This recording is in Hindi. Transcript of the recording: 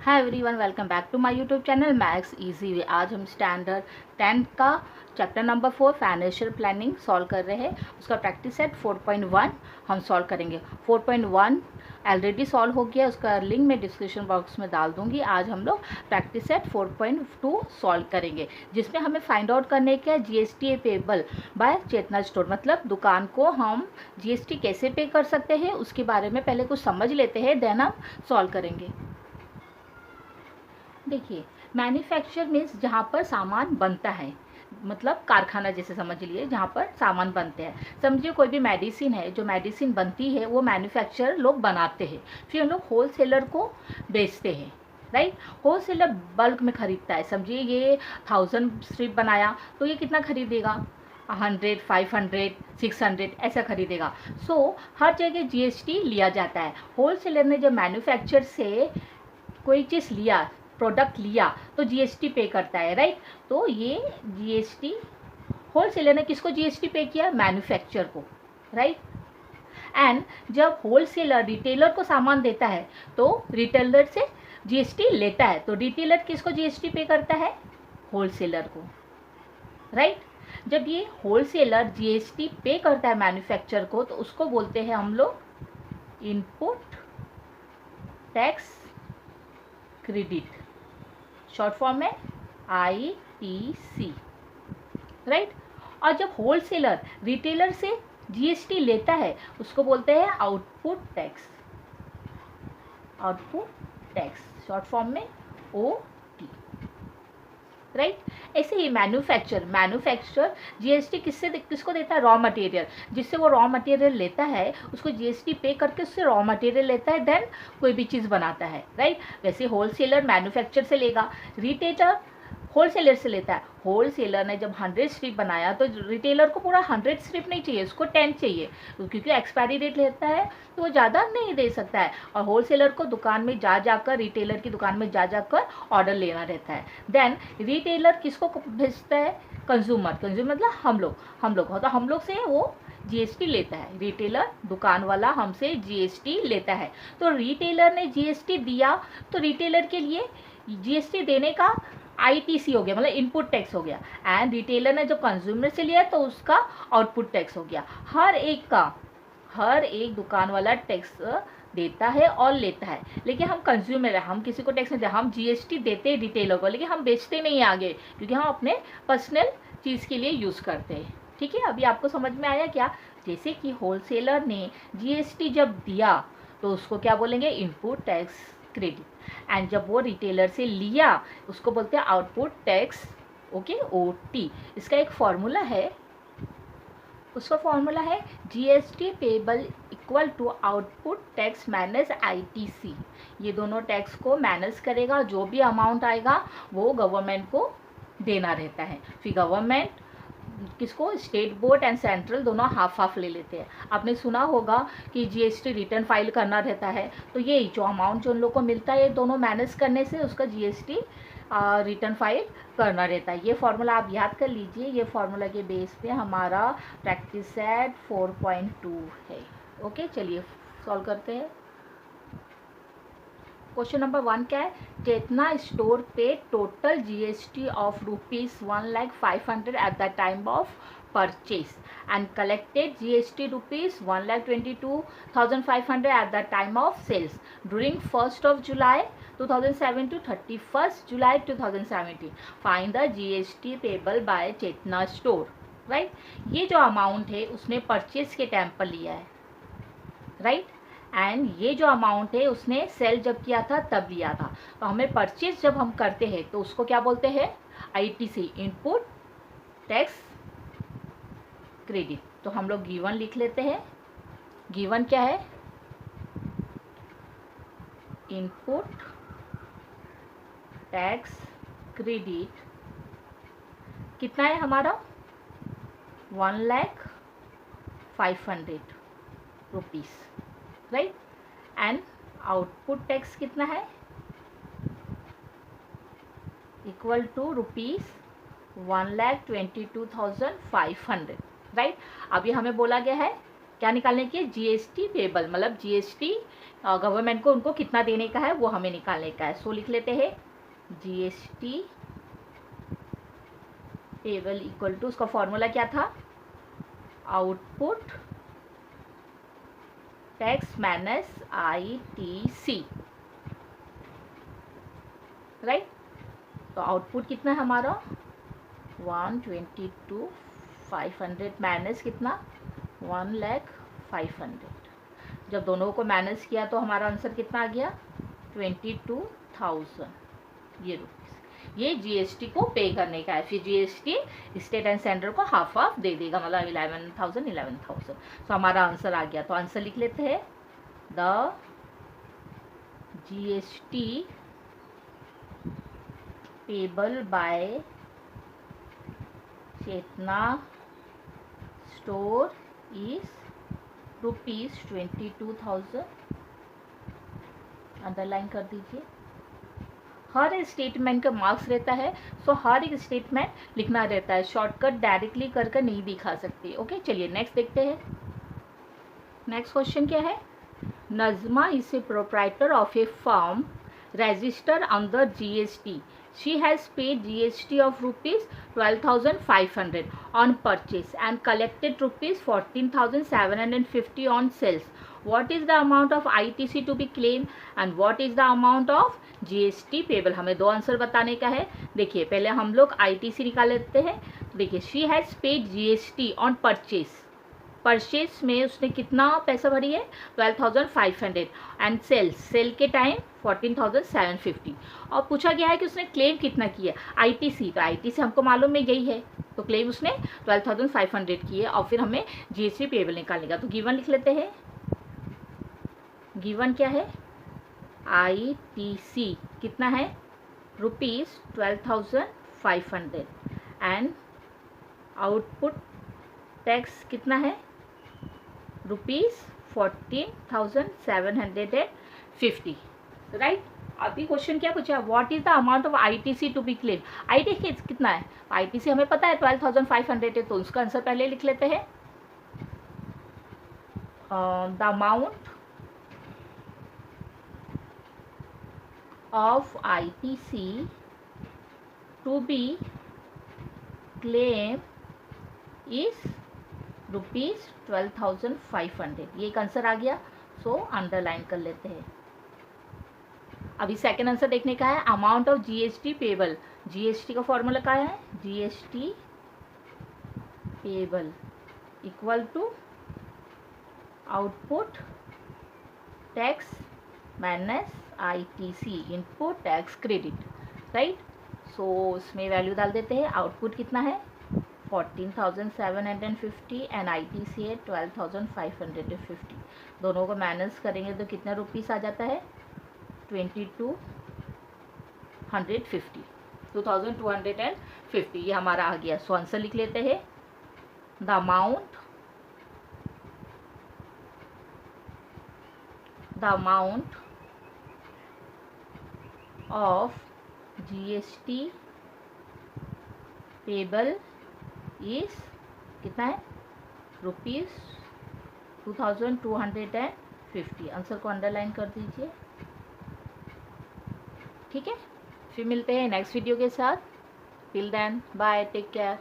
Hi everyone, welcome back to my YouTube channel maths easy way. आज हम स्टैंडर्ड 10th का chapter number 4 financial planning solve कर रहे हैं। उसका प्रैक्टिस सेट 4.1 हम सॉल्व करेंगे। 4.1 ऑलरेडी सॉल्व हो गया, उसका लिंक मैं डिस्क्रिप्शन बॉक्स में डाल दूंगी। आज हम लोग प्रैक्टिस सेट 4.2 सॉल्व करेंगे, जिसमें हमें फाइंड आउट करने का GST payable by Chetna store, मतलब दुकान को हम जीएसटी कैसे पे कर सकते हैं उसके बारे में पहले कुछ समझ लेते हैं, देन हम सॉल्व करेंगे। देखिए, मैन्युफैक्चर मीन्स जहाँ पर सामान बनता है, मतलब कारखाना जैसे समझ लिए, जहाँ पर सामान बनते हैं। समझिए कोई भी मेडिसिन है, जो मेडिसिन बनती है वो मैन्युफैक्चर लोग बनाते हैं, फिर हम लोग होलसेलर को बेचते हैं, राइट। होलसेलर बल्क में खरीदता है। समझिए ये 1000 स्ट्रिप बनाया तो ये कितना खरीदेगा, 100, 500, 600 ऐसा खरीदेगा। सो हर जगह जीएसटी लिया जाता है। होलसेलर ने जब मैन्युफैक्चर से कोई चीज़ लिया, प्रोडक्ट लिया, तो जीएसटी पे करता है, राइट। तो ये जीएसटी होलसेलर ने किसको जीएसटी पे किया, मैन्युफैक्चर को, राइट। एंड जब होलसेलर रिटेलर को सामान देता है तो रिटेलर से जीएसटी लेता है, तो रिटेलर किसको जीएसटी पे करता है, होलसेलर को, राइट। जब ये होलसेलर जीएसटी पे करता है मैन्युफैक्चर को, तो उसको बोलते हैं हम लोग input tax credit, short form में ITC, राइट। और जब होलसेलर रिटेलर से जीएसटी लेता है उसको बोलते हैं output tax, output tax short form में OT, राइट। ऐसे ही मैन्युफैक्चर जीएसटी किसको देता है, रॉ मटेरियल, जिससे वो रॉ मटेरियल लेता है उसको जीएसटी पे करके उससे रॉ मटेरियल लेता है, देन कोई भी चीज़ बनाता है, राइट। वैसे होलसेलर मैन्युफैक्चर से लेगा, रिटेलर होलसेलर से लेता है। होलसेलर ने जब 100 स्ट्रिप बनाया तो रिटेलर को पूरा 100 स्ट्रिप नहीं चाहिए, उसको 10 चाहिए, क्योंकि एक्सपायरी डेट लेता है तो वो ज़्यादा नहीं दे सकता है। और होलसेलर को दुकान में जा जाकर, रिटेलर की दुकान में जा जाकर ऑर्डर लेना रहता है। देन रिटेलर किसको भेजता है, कंज्यूमर मतलब हम लोग तो हम लोग से वो जीएसटी लेता है। रिटेलर, दुकान वाला हमसे जीएसटी लेता है। तो रिटेलर ने जीएसटी दिया तो रिटेलर के लिए जीएसटी देने का ITC हो गया, मतलब इनपुट टैक्स हो गया। एंड रिटेलर ने जब कंज्यूमर से लिया तो उसका आउटपुट टैक्स हो गया। हर एक दुकान वाला टैक्स देता है और लेता है, लेकिन हम कंज्यूमर है, हम किसी को टैक्स नहीं देते। हम जीएसटी देते हैं रिटेलर को, लेकिन हम बेचते नहीं आगे, क्योंकि हम अपने पर्सनल चीज़ के लिए यूज़ करते हैं। ठीक है, अभी आपको समझ में आया क्या। जैसे कि होलसेलर ने जीएसटी जब दिया तो उसको क्या बोलेंगे, इनपुट टैक्स क्रेडिट। एंड जब वो रिटेलर से लिया उसको बोलते हैं आउटपुट टैक्स, ओके, OT। इसका एक फॉर्मूला है, उसका फॉर्मूला है GST payable equal to output tax minus ITC। ये दोनों टैक्स को मैनेज करेगा, जो भी अमाउंट आएगा वो गवर्नमेंट को देना रहता है। फिर गवर्नमेंट किसको, स्टेट बोर्ड एंड सेंट्रल दोनों हाफ हाफ ले लेते हैं। आपने सुना होगा कि जीएसटी रिटर्न फाइल करना रहता है, तो ये जो अमाउंट जो उन लोग को मिलता है, दोनों मैनेज करने से उसका जीएसटी रिटर्न फाइल करना रहता है। ये फार्मूला आप याद कर लीजिए। ये फार्मूला के बेस पे हमारा प्रैक्टिस सेट 4.2 है। ओके, चलिए सॉल्व करते हैं। क्वेश्चन नंबर 1 क्या है, चेतना स्टोर पे total GST of ₹1,05,000 at the time of purchase and collected GST ₹1,22,500 at the time of sales during 1st of July 2007 to 31st July 2017। Find the GST payable by Chetna store, right. ये जो अमाउंट है उसने परचेज के टाइम पर लिया है, राइट। एंड ये जो अमाउंट है उसने सेल जब किया था तब लिया था। तो हमें परचेज जब हम करते हैं तो उसको क्या बोलते हैं, ITC, इनपुट टैक्स क्रेडिट। तो हम लोग गिवन लिख लेते हैं। गिवन क्या है, इनपुट टैक्स क्रेडिट कितना है हमारा, 1,05,000 rupees, right. And output tax कितना है, इक्वल टू ₹1,22,500, राइट। अभी हमें बोला गया है क्या निकालने की, जीएसटी पेबल, मतलब जीएसटी गवर्नमेंट को उनको कितना देने का है वो हमें निकालने का है। सो लिख लेते हैं जीएसटी पेबल इक्वल टू, उसका फॉर्मूला क्या था, output tax minus ITC, right. तो आउटपुट कितना है हमारा 122,500 माइनस कितना 1,05,000। जब दोनों को माइनस किया तो हमारा आंसर कितना आ गया 22,000 ये रुपीज़। ये जीएसटी को पे करने का है। फिर जीएसटी स्टेट एंड सेंटर को हाफ हाफ दे देगा, मतलब 11,000। तो हमारा आंसर आ गया। तो आंसर लिख लेते हैं the GST payable by Chetna store is ₹22,000। Underline कर दीजिए। हर स्टेटमेंट का मार्क्स रहता है, सो हर एक स्टेटमेंट लिखना रहता है, शॉर्टकट डायरेक्टली कर नहीं दिखा सकते। ओके, चलिए नेक्स्ट देखते हैं। नेक्स्ट क्वेश्चन क्या है, Najma is a proprietor of A firm registered under GST. She has paid GST of ₹12,500 on purchase and collected ₹14,750 on sales. What is the amount of ITC to be claimed and what is the amount of GST payable? हमें दो आंसर बताने का है। देखिए पहले हम लोग ITC निकाल लेते हैं। देखिए she has paid GST on purchase, purchase में उसने कितना पैसा भरी है 12,500 एंड सेल के टाइम 14,750। और पूछा गया है कि उसने क्लेम कितना किया आईटीसी, तो आईटीसी हमको मालूम में गई है, तो क्लेम उसने 12,500 की है। और फिर हमें जीएसटी पेबल निकालने का, तो गिवन लिख लेते हैं। गिवन क्या है, आईटीसी कितना है ₹12,500 एंड आउटपुट टैक्स कितना है ₹14,750, राइट। अभी क्वेश्चन क्या पूछा, what is the amount of ITC to be claim. ITC कितना है, आईटीसी हमें पता है 12,500 है, तो उसका आंसर पहले लिख लेते हैं। The amount of ITC to be claim is ₹12,500, ये एक आंसर आ गया। सो अंडरलाइन कर लेते हैं। अभी सेकेंड आंसर देखने का है, amount of GST payable. GST का फॉर्मूला क्या है, GST payable equal to output tax minus ITC input tax credit, right. So उसमें वैल्यू डाल देते हैं। आउटपुट कितना है 14,750 एंड आईटीसी है 12,550। दोनों को माइनस करेंगे तो कितना रुपीस आ जाता है 2,250। ये हमारा आ गया। सो आंसर लिख लेते हैं, the amount of GST payable is कितना है ₹2,250। आंसर को अंडरलाइन कर दीजिए, ठीक है। फिर मिलते हैं नेक्स्ट वीडियो के साथ। Till then bye, take care.